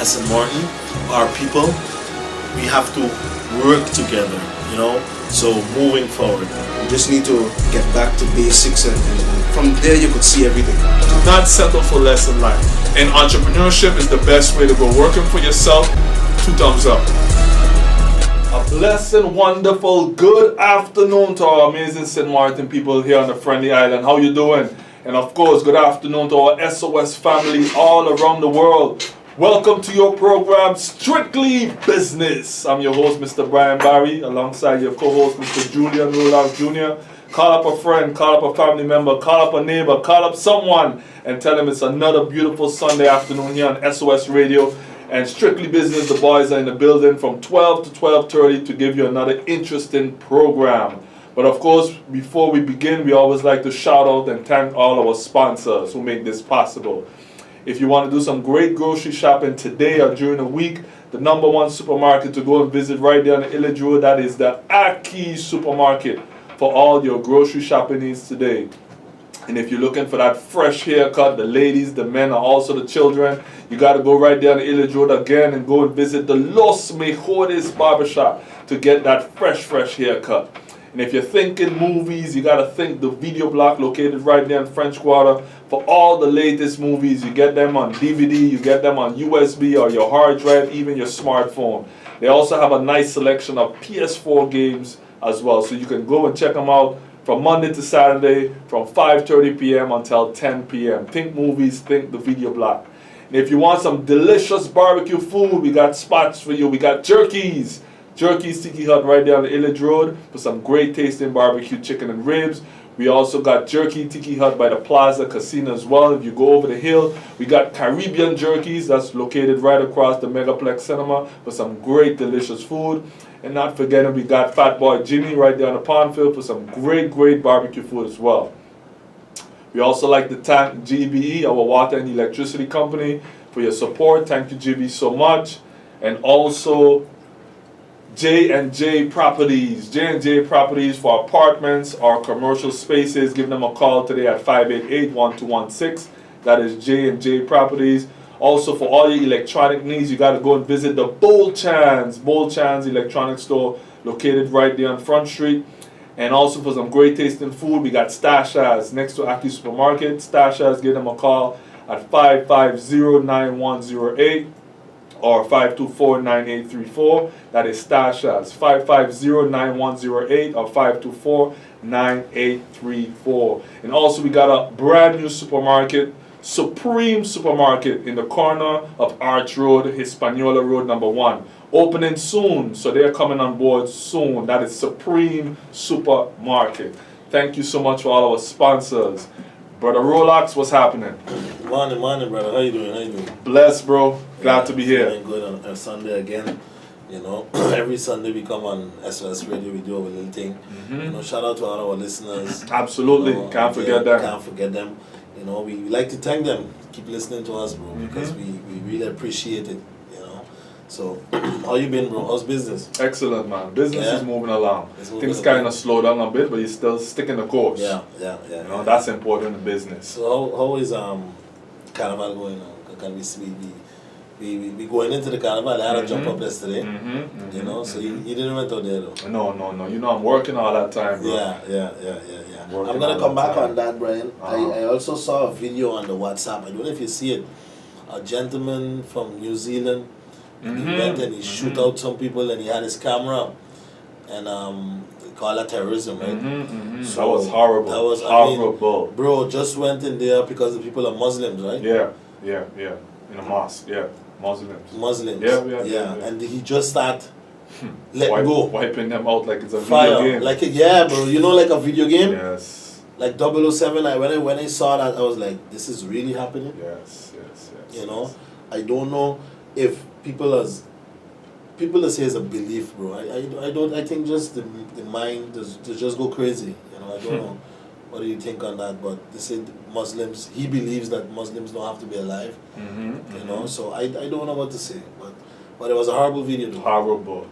as St. Martin, our people, we have to work together, you know. So moving forward, you just need to get back to basics, and from there you could see everything. Do not settle for less in life. And entrepreneurship is the best way to go. Working for yourself, 2 thumbs up. A blessed, wonderful, good afternoon to our amazing St. Martin people here on the Friendly Island. How you doing? And of course, good afternoon to our SOS family all around the world. Welcome to your program, Strictly Business. I'm your host, Mr. Brian Barry, alongside your co-host, Mr. Julian Roloff Jr. Call up a friend, call up a family member, call up a neighbor, call up someone, and tell them it's another beautiful Sunday afternoon here on SOS Radio. And Strictly Business, the boys are in the building from 12 to 12:30 to give you another interesting program. But of course, before we begin, we always like to shout out and thank all our sponsors who make this possible. If you want to do some great grocery shopping today or during the week, the #1 supermarket to go and visit right there on the Illage Road, that is the Aki Supermarket for all your grocery shopping needs today. And if you're looking for that fresh haircut, the ladies, the men, and also the children, you got to go right there on the Illage Road again and go and visit the Los Mejores Barbershop to get that fresh haircut. And if you're thinking movies, you got to think the video block located right there in French Quarter for all the latest movies. You get them on DVD, you get them on USB or your hard drive, even your smartphone. They also have a nice selection of PS4 games as well. So you can go and check them out from Monday to Saturday from 5:30 p.m. until 10 p.m. Think movies, think the video block. And if you want some delicious barbecue food, we got spots for you. We got Jerky's Tiki Hut right there on the Illage Road for some great tasting barbecue chicken and ribs. We also got Jerky Tiki Hut by the Plaza Casino as well. If you go over the hill, we got Caribbean Jerky's that's located right across the Megaplex Cinema for some great delicious food. And not forgetting, we got Fat Boy Jimmy right there on the Pondfield for some great barbecue food as well. We also like to thank GBE, our water and electricity company, for your support. Thank you, GB, so much. And also J&J Properties. J&J Properties for apartments or commercial spaces. Give them a call today at 588-1216. That is J&J Properties. Also, for all your electronic needs, you got to go and visit the Bold Chance Electronic Store located right there on Front Street. And also for some great tasting food, we got Stashas next to Aki Supermarket. Stashas, give them a call at 550-9108 or 524-9834. That is Stashas, 550-9108 or 524-9834. And also we got a brand new supermarket, Supreme Supermarket, in the corner of Arch Road, Hispaniola Road #1. Opening soon, so they're coming on board soon. That is Supreme Supermarket. Thank you so much for all our sponsors. Brother Rolex, what's happening? Morning, brother. How you doing? Blessed, bro. Glad to be here. Feeling good on a Sunday again. You know, every Sunday we come on SOS Radio, we do our little thing. You know, shout out to all our listeners. Absolutely, you know, can't forget them. Can't forget them. You know, we like to thank them. Keep listening to us, bro, because we really appreciate it. You know, so how you been, bro? How's business? Excellent, man. Business is moving along. Things okay. kind of slow down a bit, but you're still sticking the course. Yeah. You know, that's important in business. So how is Carnival going on? Can we going into the Carnival? I had a jump up yesterday. You know, so you didn't went out there though. No. You know, I'm working all that time, bro. Yeah. I'm gonna come back on that, Brian. I also saw a video on the WhatsApp. I don't know if you see it. A gentleman from New Zealand. He went and he shoot out some people and he had his camera. And they call that terrorism, right? So that was horrible. That was horrible. Bro, just went in there because the people are Muslims, right? Yeah. In a mosque, yeah. Muslims. Yeah. And he just start letting go. Wiping them out like it's a Fire. video game. Bro. You know, like a video game? Yes. Like 007, when I saw that, I was like, this is really happening? Yes. You know? I don't know if people that say it's a belief, bro. I think just the mind they just go crazy. You know, I don't know. What do you think on that? But they say Muslims, he believes that Muslims don't have to be alive. You know, so I don't know what to say. But it was a horrible video though.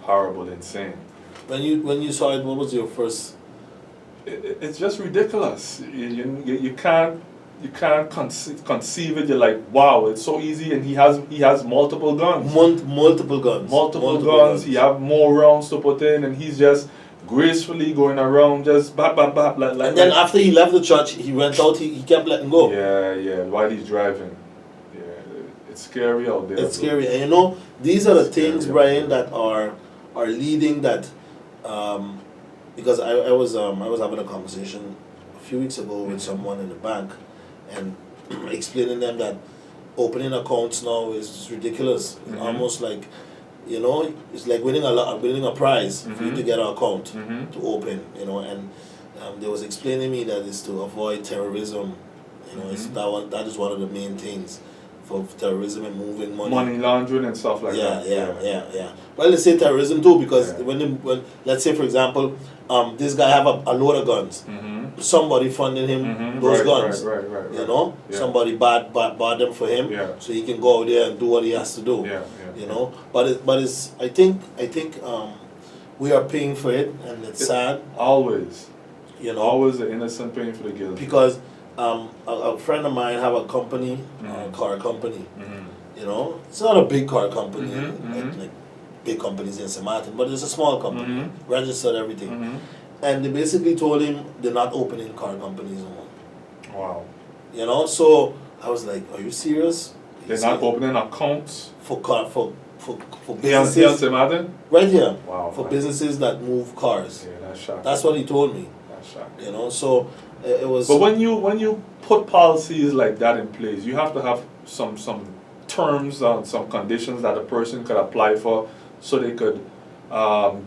Horrible, insane. When you saw it, what was your first? It's just ridiculous. You can't conceive it. You're like, wow, it's so easy, and he has multiple guns. Multiple guns. Multiple guns. He have more rounds to put in, and he's just gracefully going around, just bap bap bap. And then after he left the church, he went out. He kept letting go. Yeah. While he's driving. Yeah, it's scary out there. It's scary, and you know these are the things, Brian, that are leading that. Because I was having a conversation a few weeks ago with someone in the bank, and explaining them that opening accounts now is ridiculous. It's almost like, you know, it's like winning a prize for you to get an account to open. You know, and they was explaining me that it's to avoid terrorism. You know, it's that is one of the main things for terrorism and moving money laundering and stuff like that. Yeah. Well, they say terrorism too, because when let's say, for example, this guy have a load of guns. Somebody funding him those guns. Right. You know, somebody bought them for him, so he can go out there and do what he has to do. You know, but it's I think we are paying for it, and it's sad. Always. You know, always the innocent paying for the guilty. Because a friend of mine have a company, car company. You know, it's not a big car company like big companies in St. Martin, but it's a small company, registered everything. And they basically told him they're not opening car companies anymore. Wow. You know, so I was like, "Are you serious?" They're not opening accounts for businesses. Here in St. Martin? Right here. Wow. For businesses that move cars. Yeah, that's shocking. That's what he told me. That's shocking. You know, so it was. But when you put policies like that in place, you have to have some terms and some conditions that a person could apply for, so they could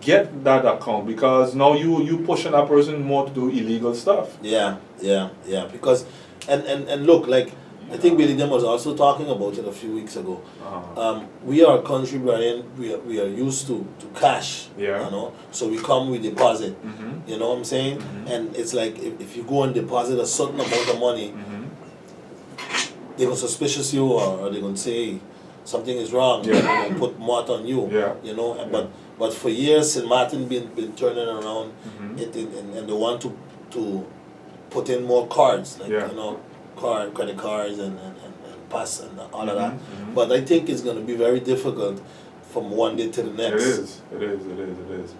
get that account, because now you pushing that person more to do illegal stuff. Yeah. Because and look, like I think Billy Dem was also talking about it a few weeks ago. We are a country, Brian. We are used to cash. Yeah. You know, so we come, we deposit. You know what I'm saying? And it's like if you go and deposit a certain amount of money, they're gonna suspicious you, or they're gonna say something is wrong. Yeah. They're gonna put more on you. Yeah. You know, but for years, St. Martin been turning around it, and they want to put in more cards, like you know, credit cards and pass and all of that. But I think it's going to be very difficult from one day to the next. It is.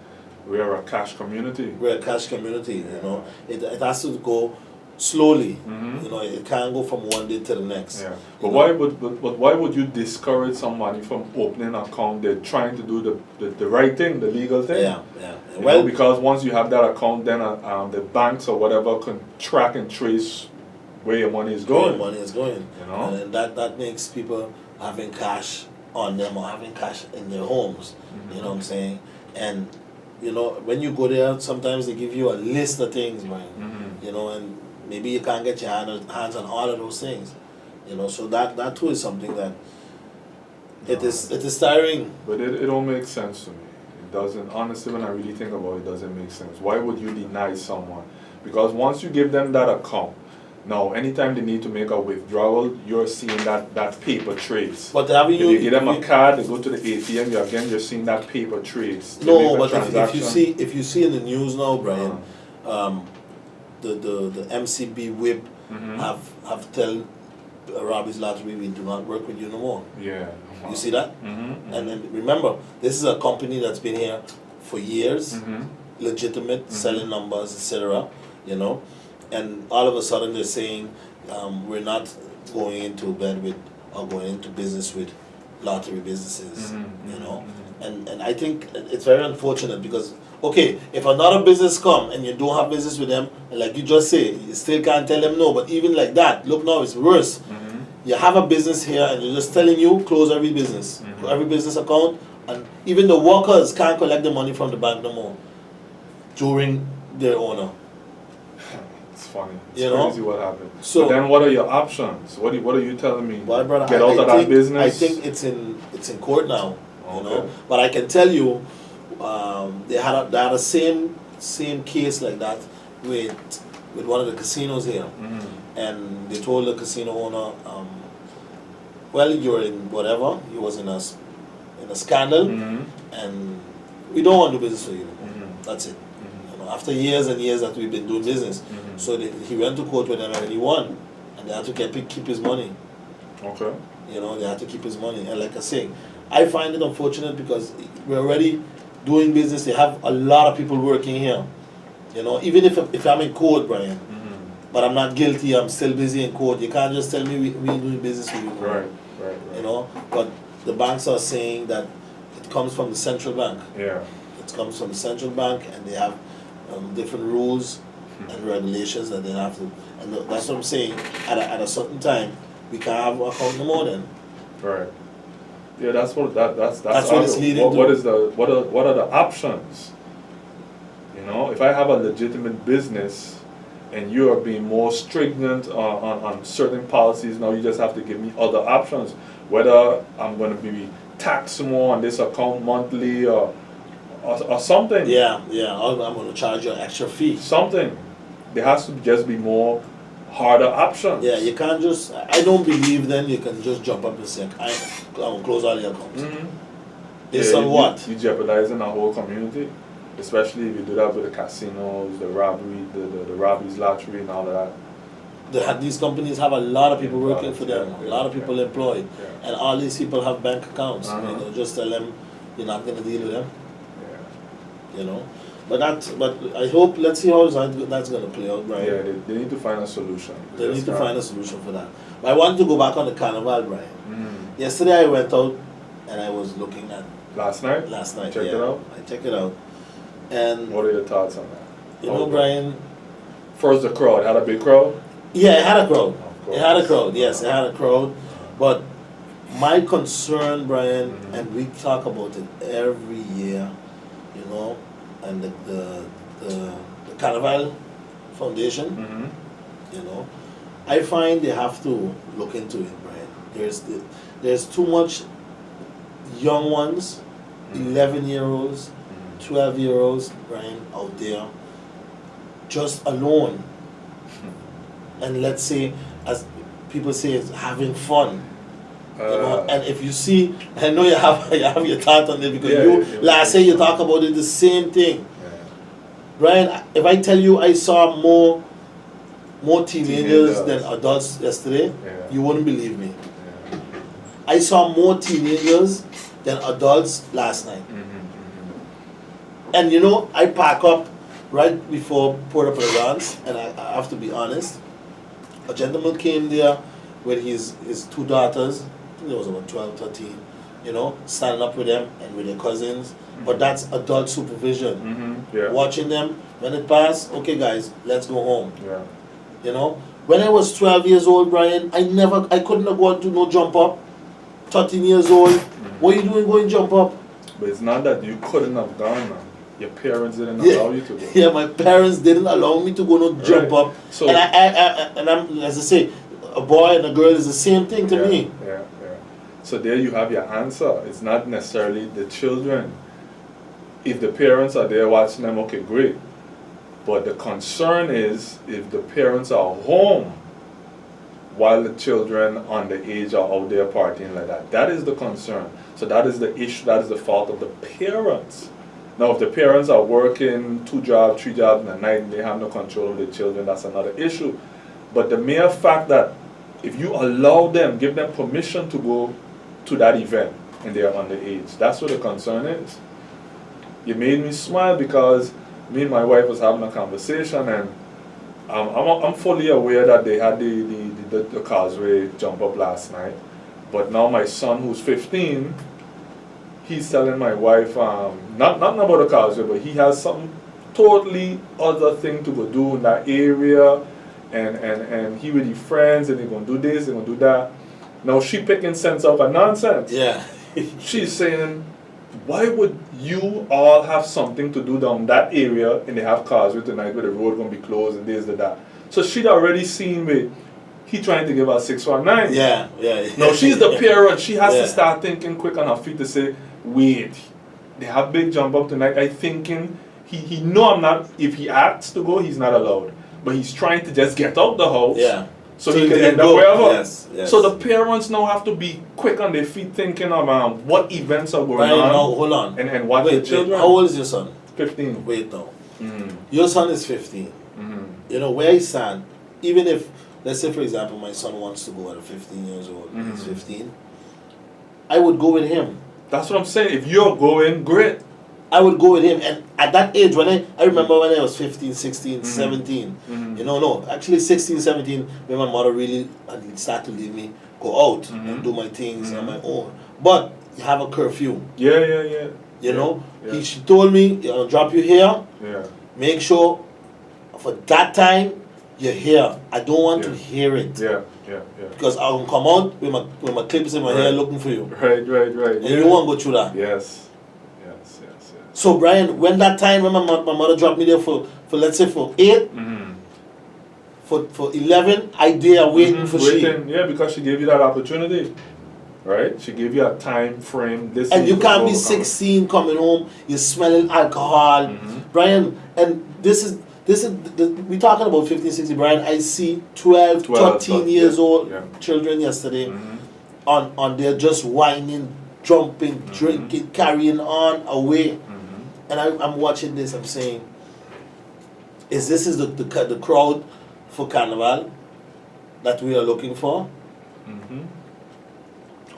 We are a cash community. We're a cash community. You know, it has to go slowly. You know, it can't go from one day to the next. Yeah. But why would you discourage somebody from opening an account? They're trying to do the right thing, the legal thing. Yeah. You know, because once you have that account, then the banks or whatever can track and trace where your money is going. You know, and that makes people having cash on them or having cash in their homes. You know what I'm saying? And you know, when you go there, sometimes they give you a list of things, man. You know, and maybe you can't get your hands on all of those things. You know, so that too is something that it is tiring. But it don't make sense to me. It doesn't. Honestly, when I really think about it, doesn't make sense. Why would you deny someone? Because once you give them that account, now anytime they need to make a withdrawal, you're seeing that paper trace. But if you give them a card, they go to the ATM, you're seeing that paper trace. No, but if you see in the news now, Brian, the MCB whip have tell Robbie's Lottery, we do not work with you no more. Yeah. You see that? And then remember, this is a company that's been here for years, legitimate, selling numbers, etc. You know, and all of a sudden they're saying we're not going into bed with or going into business with lottery businesses. You know, and I think it's very unfortunate because. Okay, if another business come and you don't have business with them, like you just say, you still can't tell them no. But even like that, look now, it's worse. You have a business here and you're just telling you, close every business, every business account, and even the workers can't collect the money from the bank no more during their owner. It's funny. It's crazy what happened. So but then what are your options? What are you telling me? Well, brother, get out of that business? I think it's in court now. You know, but I can tell you. They had a same case like that with one of the casinos here, and they told the casino owner, well, you're in whatever, he was in a scandal, and we don't want to do business with you. That's it. You know, after years and years that we've been doing business, so he went to court with them and he won. and they have to keep his money. Okay. You know, they have to keep his money. And like I say, I find it unfortunate because we're already doing business. They have a lot of people working here. You know, even if I'm in court, Brian, but I'm not guilty, I'm still busy in court. You can't just tell me we ain't doing business with you. Right. You know, but the banks are saying that it comes from the central bank. Yeah. It comes from the central bank, and they have different rules and regulations that they have to. And that's what I'm saying. At a certain time, we can't have account no more then. Right. Yeah, that's what it's leading to. What are the options? You know, if I have a legitimate business and you are being more stringent on certain policies, now you just have to give me other options. Whether I'm going to be taxed more on this account monthly or something. Yeah. I'm going to charge you an extra fee. Something. There has to just be more harder options. Yeah, you can't just. I don't believe then you can just jump up and say, I'll close all your accounts. Based on what? You jeopardizing our whole community, especially if you do that with the casinos, the robbery, the robberies, lottery, and all of that. These companies have a lot of people working for them, a lot of people employed, and all these people have bank accounts. You know, just tell them you're not going to deal with them. You know, but I hope, let's see how that's going to play out, Brian. Yeah, they need to find a solution. They need to find a solution for that. But I want to go back on the carnival, Brian. Yesterday I went out and I was looking at. Last night, Check it out. I checked it out, and what are your thoughts on that? You know, Brian. First, the crowd. Had a big crowd. Yeah, it had a crowd. It had a crowd. Yes, it had a crowd. But my concern, Brian, and we talk about it every year, you know, and the Carnival Foundation, you know, I find they have to look into it, Brian. There's too much young ones, 11-year-olds, 12-year-olds, Brian, out there, just alone. And let's say, as people say, it's having fun. You know, and if you see, I know you have your thought on it because last year you talk about it, the same thing. Brian, if I tell you I saw more teenagers than adults yesterday, you wouldn't believe me. I saw more teenagers than adults last night. And you know, I pack up right before Port-au-Prince, and I have to be honest. A gentleman came there with his two daughters. I think there was about 12, 13, you know, standing up with them and with their cousins. But that's adult supervision. Watching them. When it passed, okay guys, let's go home. You know, when I was 12 years old, Brian, I couldn't have gone to no jump up. 13 years old, what are you doing going jump up? But it's not that you couldn't have gone, man. Your parents didn't allow you to go. Yeah, my parents didn't allow me to go no jump up. So, and I'm, as I say, a boy and a girl is the same thing to me. So there you have your answer. It's not necessarily the children. If the parents are there watching them, okay, great. But the concern is if the parents are home while the children underage are out there partying like that. That is the concern. So that is the issue, that is the fault of the parents. Now, if the parents are working 2 jobs, 3 jobs in the night and they have no control of the children, that's another issue. But the mere fact that if you allow them, give them permission to go to that event and they are underage, that's what the concern is. You made me smile because me and my wife was having a conversation, and I'm fully aware that they had the causeway jump up last night. But now my son, who's 15, he's telling my wife, not about the causeway, but he has some totally other thing to go do in that area, and he with his friends, and they're going to do this, they're going to do that. Now she picking sense out of nonsense. Yeah. She's saying, why would you all have something to do down that area and they have causeway tonight where the road going to be closed and this and that? So she'd already seen me. He trying to give her 619. Yeah. Now she's the parent. She has to start thinking quick on her feet to say, wait, they have big jump up tonight. I thinking he know I'm not. If he asks to go, he's not allowed. But he's trying to just get out the house. Yeah. So he can end up wherever. Yes. So the parents now have to be quick on their feet, thinking of what events are going on. No, hold on. And watch the children. How old is your son? 15. Wait now. Your son is 15. You know where he stand. Even if let's say for example, my son wants to go at 15 years old. Mm-hmm. He's 15. I would go with him. That's what I'm saying. If you're going, great. I would go with him, and at that age, when I remember when I was 15, 16, 17, you know, no, actually 16, 17, when my mother really started to leave me go out and do my things on my own. But you have a curfew, Yeah. you know. Yeah. She told me, I'll drop you here, Yeah. make sure for that time you're here. I don't want to hear it. Yeah. Because I'll come out with my clips in my hair looking for you. Right. And you don't want to go through that. Yes. So Brian, when that time when my mother dropped me there for let's say for 8, for 11, I there waiting for she. Yeah, because she gave you that opportunity, right? She gave you a time frame. This And you can't be 16 coming home, you're smelling alcohol, Brian. And this is we talking about 15, 16, Brian. I see 12 13 years old children yesterday on there just whining, jumping, drinking, carrying on away. And I'm watching this, I'm saying, is this the crowd for Carnival that we are looking for?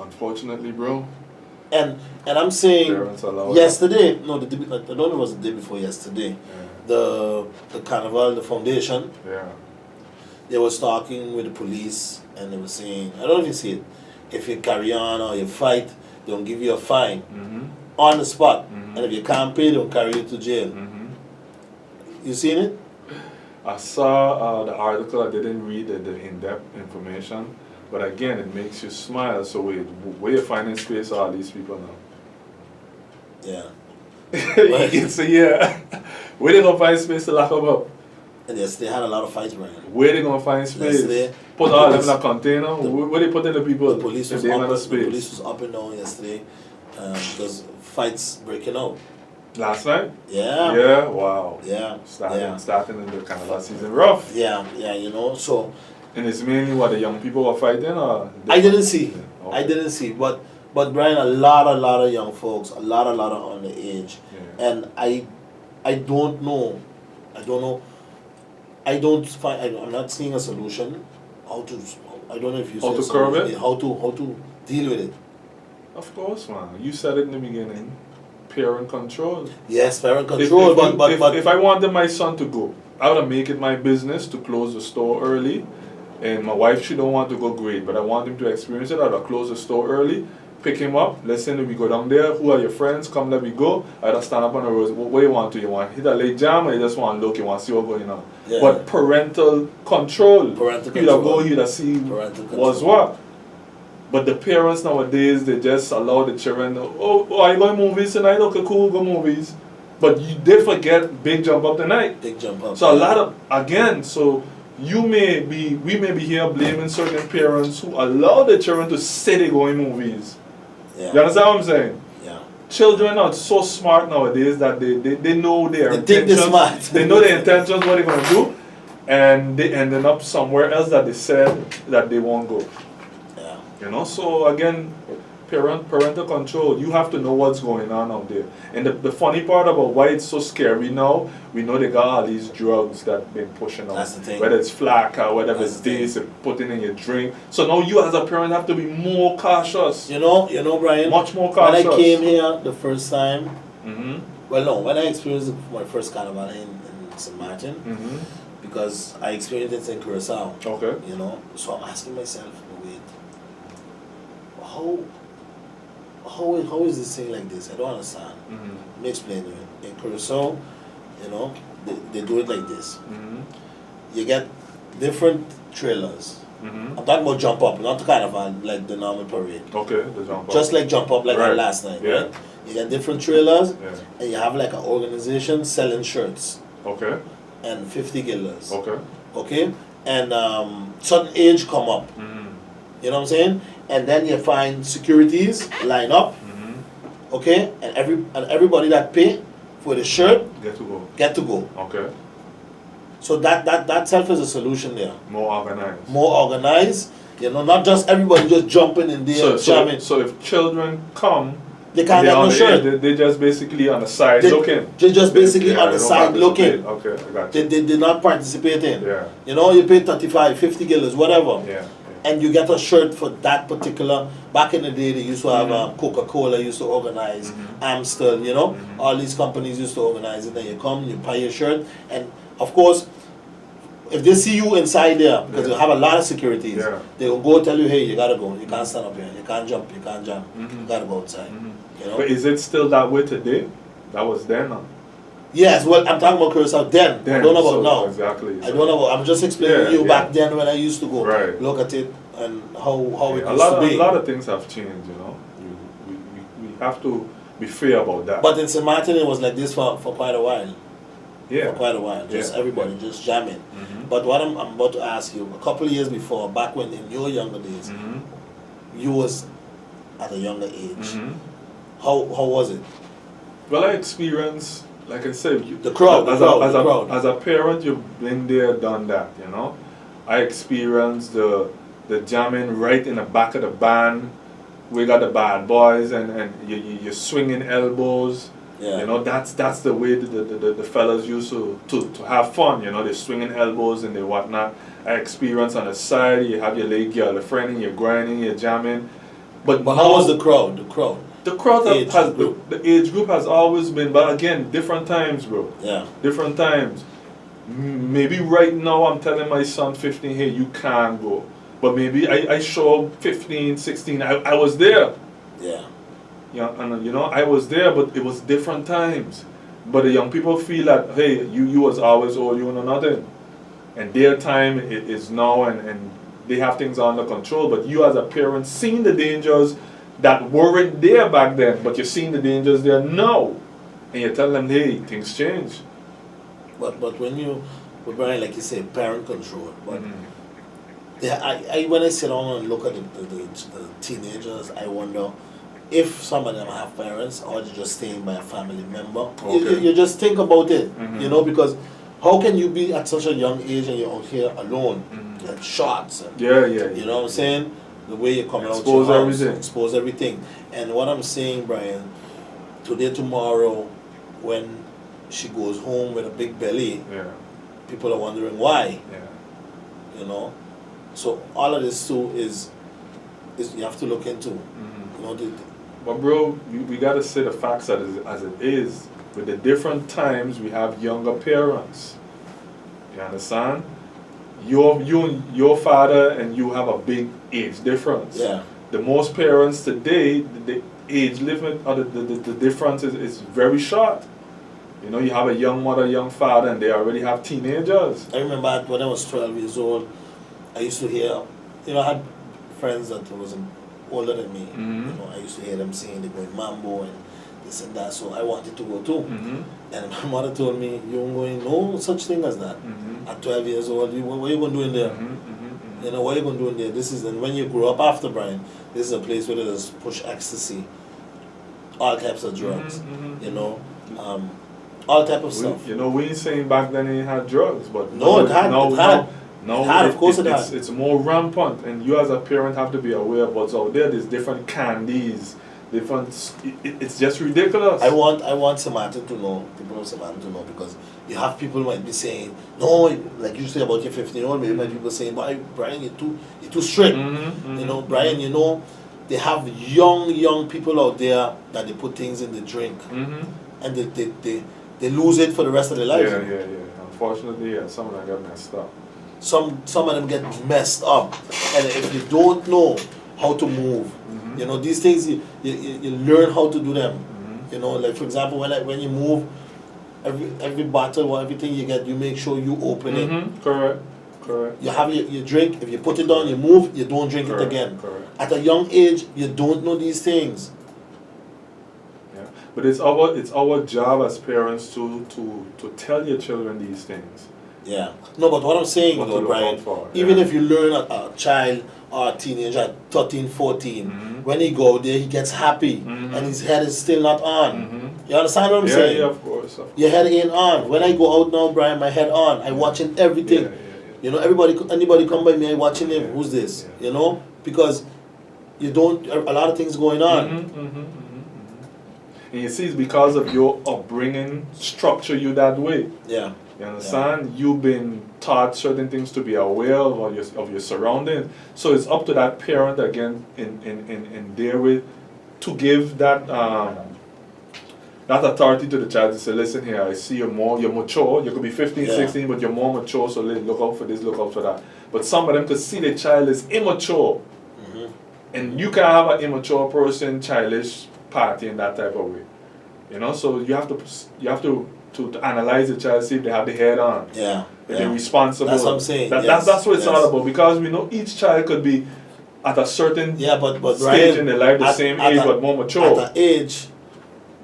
Unfortunately, bro. And I'm saying, yesterday, no, I don't know if it was the day before yesterday, the Carnival, the foundation, they was talking with the police, and they were saying, I don't know if you see it, if you carry on or you fight, they'll give you a fine on the spot. And if you can't pay, they'll carry you to jail. You seen it? I saw the article. I didn't read the in-depth information, but again, it makes you smile. So where you finding space are all these people now? Yeah. It's where they gonna find space to lock them up? And yes, they had a lot of fights, Brian. Where they gonna find space? Yesterday, put all them in a container. Where they put in the people? The police was up and down yesterday because fights breaking out. Last night? Yeah. Yeah, wow. Yeah. Starting in the Carnival season rough. Yeah, you know, so. And it's mainly what the young people were fighting, or? I didn't see. Yeah. Okay. I didn't see. But Brian, a lot of young folks, a lot of underage. Yeah. And I don't know. I'm not seeing a solution. I don't know if you how see to curb it? How to deal with it. Of course, man. You said it in the beginning. Parent control. Yes, parent control. If I wanted my son to go, I would make it my business to close the store early. And my wife, she don't want to go, great, but I want him to experience it. I would close the store early, pick him up. Listen, we go down there. Who are your friends? Come, let me go. I just stand up on the road. What do you want to? You want to hit a late jam, or you just want to look? You want to see what's going on? Yeah. But parental control. He'd go, he'd see what's what. But the parents nowadays, they just allow the children, are you going movies tonight? Okay, cool, go movies. But they forget big jump up tonight. Big jump up. So a lot of, again, so we may be here blaming certain parents who allow the children to say they go in movies. Yeah. You understand what I'm saying? Yeah. Children are so smart nowadays that they know their intentions. Think they're smart. They know their intentions, what they're going to do, and they ended up somewhere else that they said that they won't go. You know, so again, parental control, you have to know what's going on out there. And the funny part about why it's so scary now, we know they got all these drugs that been pushing out. That's the thing. Whether it's flack or whatever it's this, putting in your drink. So now you as a parent have to be more cautious. You know, Brian, much more cautious. When I came here the first time, when I experienced my first Carnival in St. Martin, because I experienced it in Curacao. Okay. You know, so I'm asking myself, wait, how is this thing like this? I don't understand. Let me explain to you. In Curacao, you know, they do it like this. You get different trailers. I'm talking about jump up, not the Carnival like the normal parade. Okay, the jump up. Just like jump up like last night, yeah. right? You get different trailers, and you have like an organization selling shirts. Okay. And 50 guilders. Okay. Okay? And certain age come up. You know what I'm saying? And then you find securities line up. Okay? And everybody that pay for the shirt get to go. Okay. So that self is a solution there. More organized. You know, not just everybody just jumping in there jamming. So if children come They can't They're get on no the shirt. edge, they just basically on the side They- looking. They're just basically on they the don't side participate. looking. Okay, I got you. They did not participate in. Yeah. You know, you pay 35, 50 guilders, whatever. Yeah. And you get a shirt for that particular. Back in the day, they used to have Mhm. Coca-Cola used to organize, Mhm. Amstel, you know, Mhm. all these companies used to organize it. Then you come, you buy your shirt, and of course, if they see you inside there, because Yeah. you have a lot of securities, Yeah. they will go tell you, hey, you gotta go, you can't stand up here, you can't jump, you can't jump, Mhm. you gotta go outside. Mhm. You know? But is it still that way today? That was then, huh? Yes, well, I'm talking about Curacao then. I don't know about so, now. Exactly. I don't know about. I'm just explaining Yeah, to you yeah. back then when I used to go Right. look at it and how it A used lot, to be. a lot of things have changed, you know. We have to be fair about that. But in St. Martin, it was like this for quite a while. yeah. For quite a while, just Yeah. everybody just jamming. Mhm. But what I'm about to ask you, a couple of years before, back when in your younger days, Mhm. you was at a younger age. Mhm. How was it? Well, I experienced, like I said, The crowd, as, the crowd, as, the a, crowd. as a parent, you've been there, done that, you know. I experienced the jamming right in the back of the band. We got the bad boys, and you're swinging elbows. Yeah. You know, that's the way the fellas used to have fun, you know, they're swinging elbows and they whatnot. I experienced on the side, you have your leg, you're friending, you're grinding, you're jamming. But But how was the crowd? The crowd. the crowd age has group? the age group has always been, but again, different times, bro. Yeah. Different times. Maybe right now I'm telling my son 15, hey, you can't go. But maybe I show up 15, 16, I was there. Yeah. Yeah, and you know, I was there, but it was different times. But the young people feel that, hey, you was always all you know nothing. And their time is now, and they have things under control. But you as a parent seeing the dangers that weren't there back then, but you're seeing the dangers there now. And you tell them, hey, things change. But when you, but Brian, like you say, parent control. But Mhm. yeah, I when I sit down and look at the teenagers, I wonder if some of them have parents or they're just staying by a family member. Okay. You just think about it, Mhm. you know, because how can you be at such a young age and you're out here alone, Mhm. like shots, and, Yeah. you know what I'm saying? The way you come out Expose your house, everything. expose everything. And what I'm saying, Brian, today, tomorrow, when she goes home with a big belly, Yeah. people are wondering why, Yeah. you know. So all of this too is you have to look into, Mhm. you know. But bro, we gotta say the facts as it is. With the different times, we have younger parents. You understand? Your father and you have a big age difference. Yeah. The most parents today, the age limit or the difference is very short. You know, you have a young mother, young father, and they already have teenagers. I remember when I was 12 years old, I used to hear, you know, I had friends that was older than me. Mhm. You know, I used to hear them saying they're going mambo and this and that, so I wanted to go too. Mm-hmm. And my mother told me, you don't going no such thing as that. Mm-hmm. At 12 years old, what are you going to do in there? Mm-hmm. You know, what are you going to do in there? This is, and when you grow up after, Brian, this is a place where they just push ecstasy, all types of drugs, Mhm. you know, all type of stuff. You know, we ain't saying back then it had drugs, but No, it had, now, it had. now It had, of course it had. It's more rampant, and you as a parent have to be aware of what's out there. There's different candies, it's just ridiculous. I want Samantha to know, people of Samantha to know, because you have people might be saying, no, like you say about your 15-year-old, maybe might people saying, but Brian, you're too strict. Mm-hmm. You know, Brian, you know, they have young people out there that they put things in the drink, Mm-hmm. and they lose it for the rest of their lives. Yeah. Unfortunately, yeah, some of them got messed up. Some of them get messed up, and if you don't know how to move, Mm-hmm. you know, these things you learn how to do them. Mm-hmm. You know, like for example, when you move, every bottle or everything you get, you make sure you open it. Mm-hmm. Correct. You have your drink. If you put it down, you move. You don't drink Correct. it again. Correct. At a young age, you don't know these things. Yeah, but it's our job as parents to tell your children these things. Yeah. No, but what I'm saying, What to though, look Brian, out for, even yeah. if you learn a child or a teenager at 13, 14, Mhm. when he go there, he gets happy, Mhm. and his head is still not on. Mhm. You understand what I'm Yeah, saying? yeah, of course. Your head ain't on. When I go out now, Brian, my head on. I watching everything. Yeah. You know, anybody come by me, I watching him. Yeah. Who's this? Yeah. You know, because you don't. A lot of things going on. Mm-hmm. And you see, it's because of your upbringing structure you that way. Yeah. You understand? You've been taught certain things to be aware of your surroundings. So it's up to that parent again in their way to give that that authority to the child to say, listen here, I see you're mature. You could be 15, 16, but you're more mature, so look out for this, look out for that. But some of them could see the child is immature. And you can't have an immature person, childish party in that type of way. You know, so you have to analyze the child, see if they have the head on. Yeah. If they're responsible. That's what I'm saying. That's what it's all about, because we know each child could be at a certain but stage Ryan, in their life, the same age but more mature. At an age,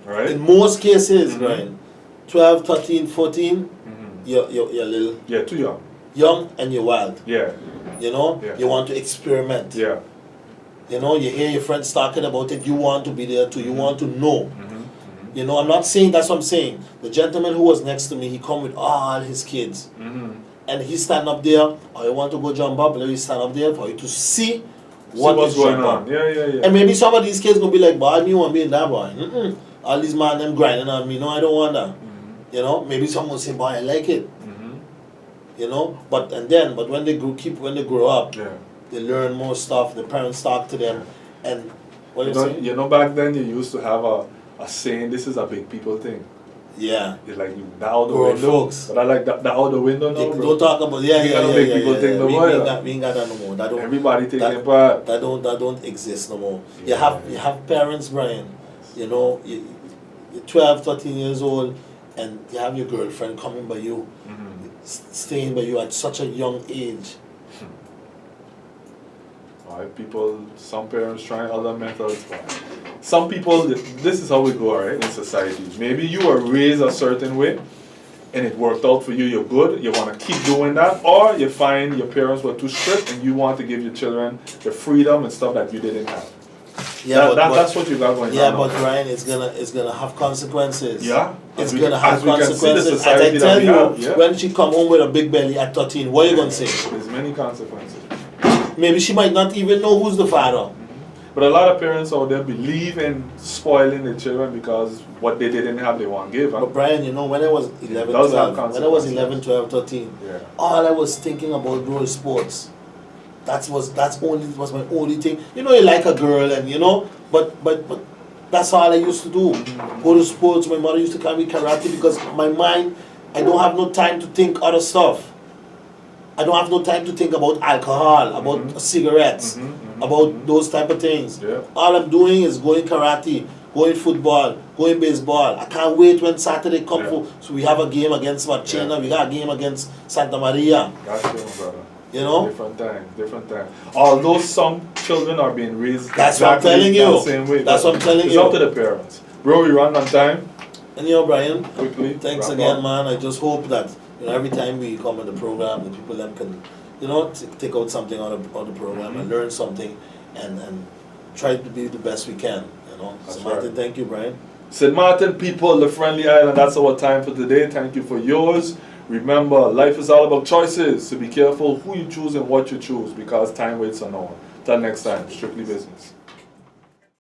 right? in most cases, Ryan, 12, 13, 14, you're little. Yeah, too young. Young and you're wild. Yeah. You know? Yeah. You want to experiment. Yeah. You know, you hear your friends talking about it, you want to be there too, you want to know. You know, I'm not saying that's what I'm saying. The gentleman who was next to me, he come with all his kids. And he stand up there, or you want to go jump up, let me stand up there for you to see what's going on. Yeah. And maybe some of these kids gonna be like, boy, me want to be in that boy. All these man them grinding on me. No, I don't want that. You know, maybe someone will say, boy, I like it. You know, but when they grow up, they learn more stuff. The parents talk to them, and what do you say? You know, back then you used to have a saying, this is a big people thing. Yeah. It's like that out the Grown window. folks. But I like that out the window now, bro. Don't talk about big people thing no we more. ain't got that no more. That don't, everybody taking part. That don't exist no more. Yeah. You have parents, Brian. You know, you're 12, 13 years old, and you have your girlfriend coming by you, staying by you at such a young age. Some parents trying other methods. Some people, this is how we go, right, in society. Maybe you were raised a certain way, and it worked out for you, you're good, you want to keep doing that, or you find your parents were too strict and you want to give your children the freedom and stuff that you didn't have. Yeah, that's what you got going on. Yeah, but Ryan, it's gonna have consequences. Yeah, it's gonna have consequences. And I tell you, when she come home with a big belly at 13, what are you gonna say? There's many consequences. Maybe she might not even know who's the father. But a lot of parents out there believe in spoiling the children because what they didn't have, they want to give. Huh? But Brian, you know, when I was 11, 12, 13, all I was thinking about, bro, is sports. That was my only thing. You know, you like a girl, and you know, but that's all I used to do. Go to sports. My mother used to call me karate because my mind, I don't have no time to think other stuff. I don't have no time to think about alcohol, about cigarettes, about those type of things. Yeah. All I'm doing is going karate, going football, going baseball. I can't wait when Saturday comes. So we have a game against Machina, we got a game against Santa Maria. That's true, brother. You know? Different time. Although some children are being raised that's what I'm telling you. the same way. That's what I'm telling it's you. It's up to the parents. Bro, we run on time. And you know, Brian, quickly. Thanks again, man. I just hope that every time we come on the program, the people them can, take out something out of the program and learn something, and try to be the best we can. So Martin, thank you, Brian. St. Martin people, the friendly island. That's our time for today. Thank you for yours. Remember, life is all about choices. So be careful who you choose and what you choose, because time waits on no one. Till next time, strictly business.